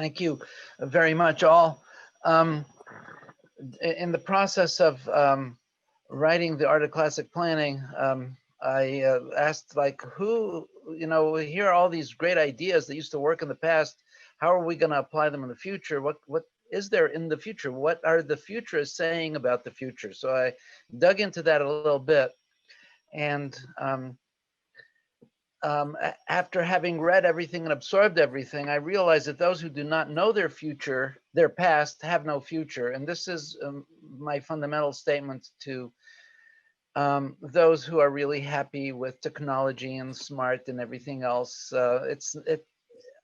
Thank you very much, all. In the process of writing the Art of Classic Planning, I asked, like, who, here are all these great ideas that used to work in the past. How are we going to apply them in the future? What is there in the future? What are the futurists saying about the future? So I dug into that a little bit. And after having read everything and absorbed everything, I realized that those who do not know their future, their past, have no future. And this is my fundamental statement to those who are really happy with technology and smart and everything else.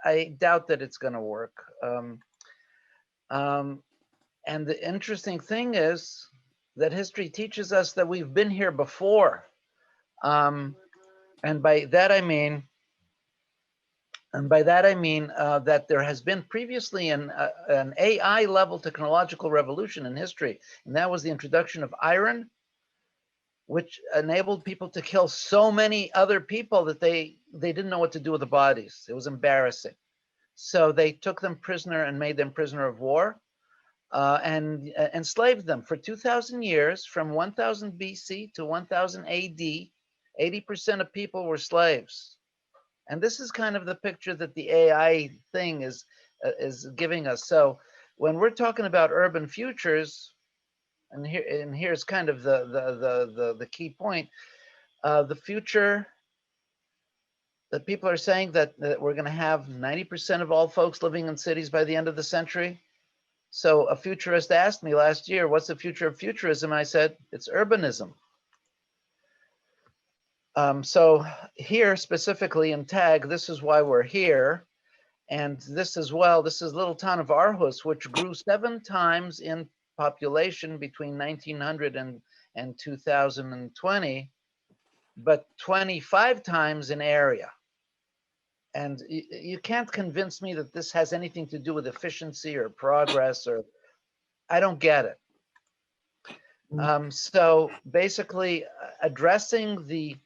I doubt that it's going to work. And the interesting thing is that history teaches us that we've been here before. And by that I mean that there has been previously an AI level technological revolution in history, and that was the introduction of iron, which enabled people to kill so many other people that they didn't know what to do with the bodies. It was embarrassing. So they took them prisoner and made them prisoner of war, and enslaved them for 2,000 years, from 1000 BC to 1000 AD. 80% of people were slaves. And this is kind of the picture that the AI thing is giving us. So when we're talking about urban futures, and here's kind of the key point, the future that people are saying that we're going to have 90% of all folks living in cities by the end of the century. So a futurist asked me last year, what's the future of futurism? I said, it's urbanism. So here specifically in TAG, this is why we're here. And this as well, this is little town of Aarhus, which grew 7 times in population between 1900 and 2020, but 25 times in area. And you can't convince me that this has anything to do with efficiency or progress, or I don't get it. So basically addressing the,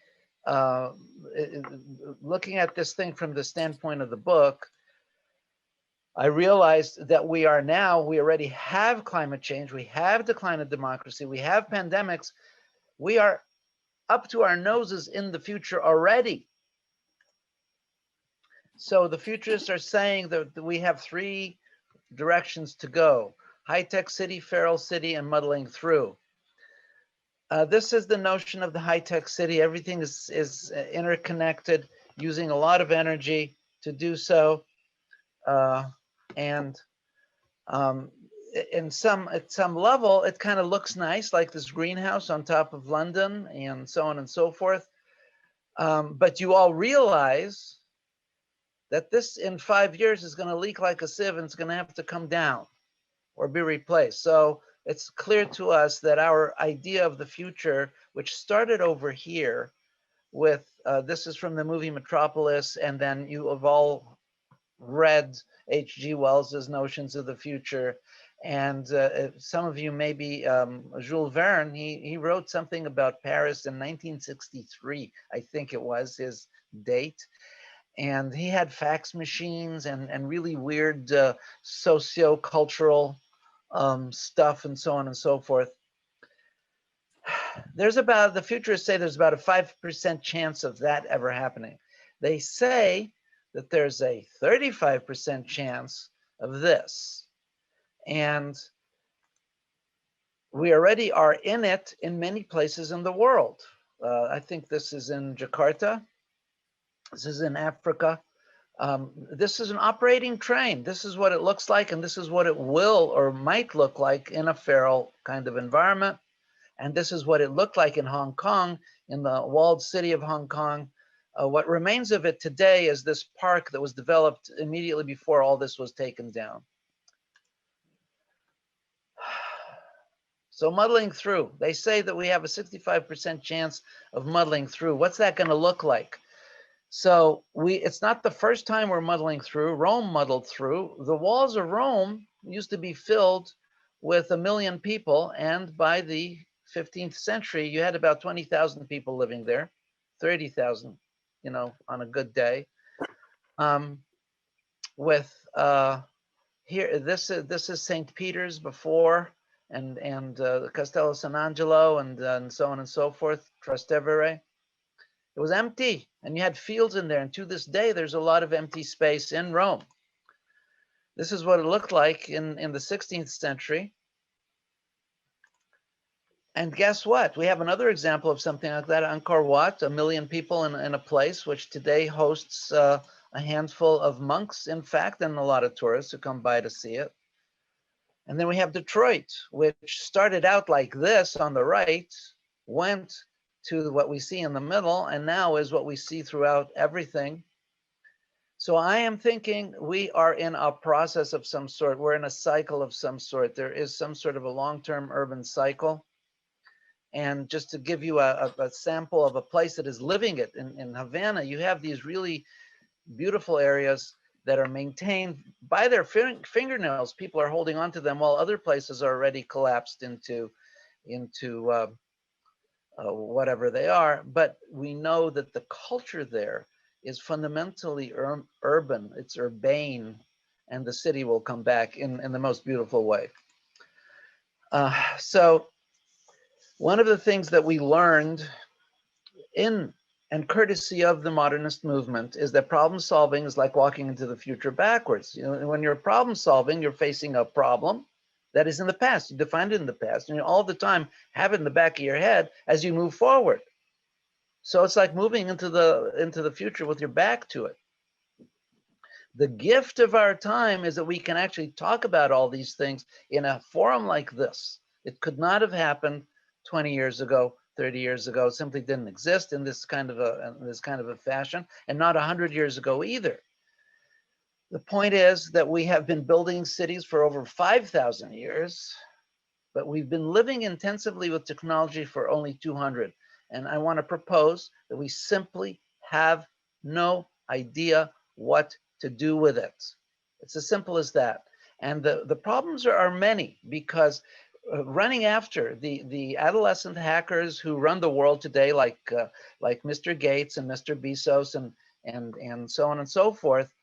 looking at this thing from the standpoint of the book, I realized that we already have climate change, we have decline of democracy, we have pandemics, we are up to our noses in the future already. So the futurists are saying that we have 3 directions to go: high-tech city, feral city, and muddling through. This is the notion of the high-tech city. Everything is interconnected, using a lot of energy to do so. And at some level, it kind of looks nice, like this greenhouse on top of London and so on and so forth. But you all realize that this in 5 years is going to leak like a sieve, and it's going to have to come down or be replaced. So it's clear to us that our idea of the future, which started over here with, this is from the movie Metropolis, and then you have all read H.G. Wells's notions of the future. And some of you maybe, Jules Verne, he wrote something about Paris in 1963, I think it was his date. And he had fax machines and really weird socio-cultural stuff and so on and so forth. The futurists say there's about a 5% chance of that ever happening. They say that there's a 35% chance of this. And we already are in it in many places in the world. I think this is in Jakarta. This is in Africa. This is an operating train. This is what it looks like, and this is what it will or might look like in a feral kind of environment. And this is what it looked like in Hong Kong, in the walled city of Hong Kong. What remains of it today is this park that was developed immediately before all this was taken down. So muddling through. They say that we have a 65% chance of muddling through. What's that going to look like? So it's not the first time we're muddling through. Rome muddled through. The walls of Rome used to be filled with 1 million people, and by the 15th century, you had about 20,000 people living there, 30,000, on a good day, with here, this is St. Peter's before, and Castello San Angelo, and so on and so forth, Trastevere. It was empty, and you had fields in there. And to this day, there's a lot of empty space in Rome. This is what it looked like in the 16th century. And guess what? We have another example of something like that. Angkor Wat, 1 million people in a place which today hosts a handful of monks, in fact, and a lot of tourists who come by to see it. And then we have Detroit, which started out like this on the right, went to what we see in the middle, and now is what we see throughout everything. So I am thinking we are in a process of some sort. We're in a cycle of some sort. There is some sort of a long-term urban cycle. And just to give you a sample of a place that is living it, in Havana, you have these really beautiful areas that are maintained by their fingernails. People are holding on to them, while other places are already collapsed into whatever they are. But we know that the culture there is fundamentally urban. It's urbane, and the city will come back in the most beautiful way. So one of the things that we learned in and courtesy of the modernist movement is that problem solving is like walking into the future backwards. You know, when you're problem solving, you're facing a problem that is in the past. You defined it in the past, and you all the time have it in the back of your head as you move forward. So it's like moving into the future with your back to it. The gift of our time is that we can actually talk about all these things in a forum like this. It could not have happened 20 years ago, 30 years ago. It simply didn't exist in this kind of a fashion, and not 100 years ago either. The point is that we have been building cities for over 5,000 years, but we've been living intensively with technology for only 200. And I want to propose that we simply have no idea what to do with it. It's as simple as that. And the problems are many, because running after the adolescent hackers who run the world today, like Mr. Gates and Mr. Bezos and so on and so forth,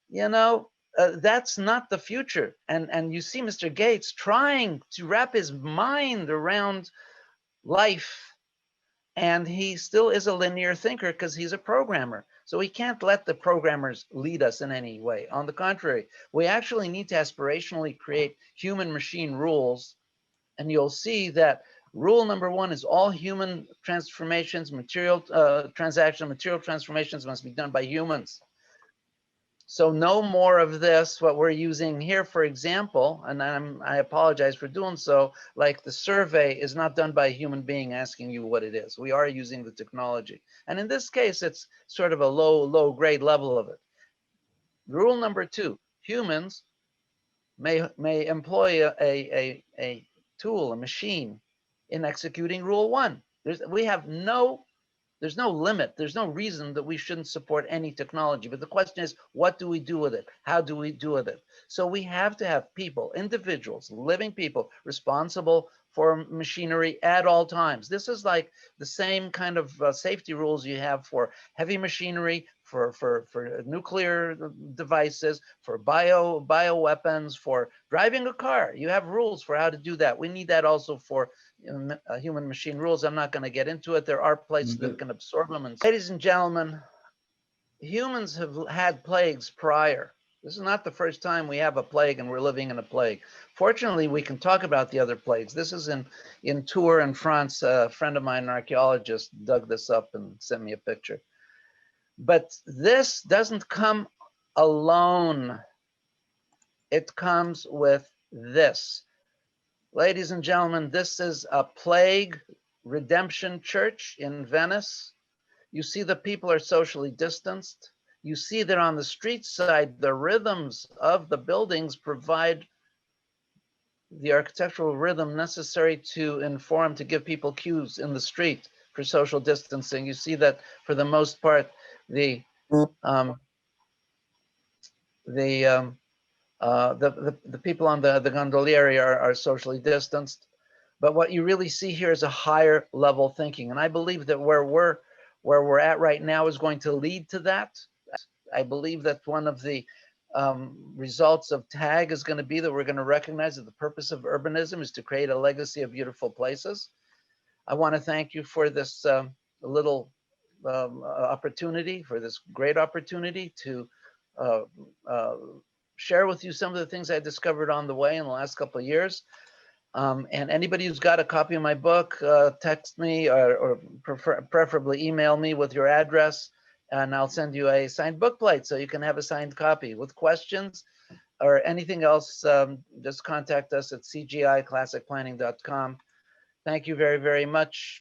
you know, that's not the future. And you see Mr. Gates trying to wrap his mind around life, and he still is a linear thinker because he's a programmer. So we can't let the programmers lead us in any way. On the contrary, we actually need to aspirationally create human-machine rules. And you'll see that rule number 1 is all human transformations, material transformations must be done by humans. So no more of this, what we're using here, for example, and I apologize for doing so, like the survey is not done by a human being asking you what it is. We are using the technology. And in this case, it's sort of a low grade level of it. Rule number 2, humans may employ a tool, a machine, in executing rule 1. There's no limit. There's no reason that we shouldn't support any technology. But the question is, what do we do with it? How do we do with it? So we have to have people, individuals, living people, responsible for machinery at all times. This is like the same kind of safety rules you have for heavy machinery, for nuclear devices, for bioweapons, for driving a car. You have rules for how to do that. We need that also for human machine rules. I'm not going to get into it. There are places that can absorb them. And ladies and gentlemen, humans have had plagues prior. This is not the first time we have a plague and we're living in a plague. Fortunately, we can talk about the other plagues. This is in Tours in France. A friend of mine, an archaeologist, dug this up and sent me a picture. But this doesn't come alone. It comes with this. Ladies and gentlemen, this is a plague redemption church in Venice. You see the people are socially distanced. You see that on the street side, the rhythms of the buildings provide the architectural rhythm necessary to inform, to give people cues in the street for social distancing. You see that for the most part, the people on the gondolieri are socially distanced. But what you really see here is a higher level thinking. And I believe that where we're at right now is going to lead to that. I believe that one of the results of TAG is going to be that we're going to recognize that the purpose of urbanism is to create a legacy of beautiful places. I want to thank you for this little opportunity, for this great opportunity to uh, uh, share with you some of the things I discovered on the way in the last couple of years. And anybody who's got a copy of my book, text me or preferably email me with your address, and I'll send you a signed book plate so you can have a signed copy. With questions or anything else, just contact us at cgiclassicplanning.com. Thank you very, very much.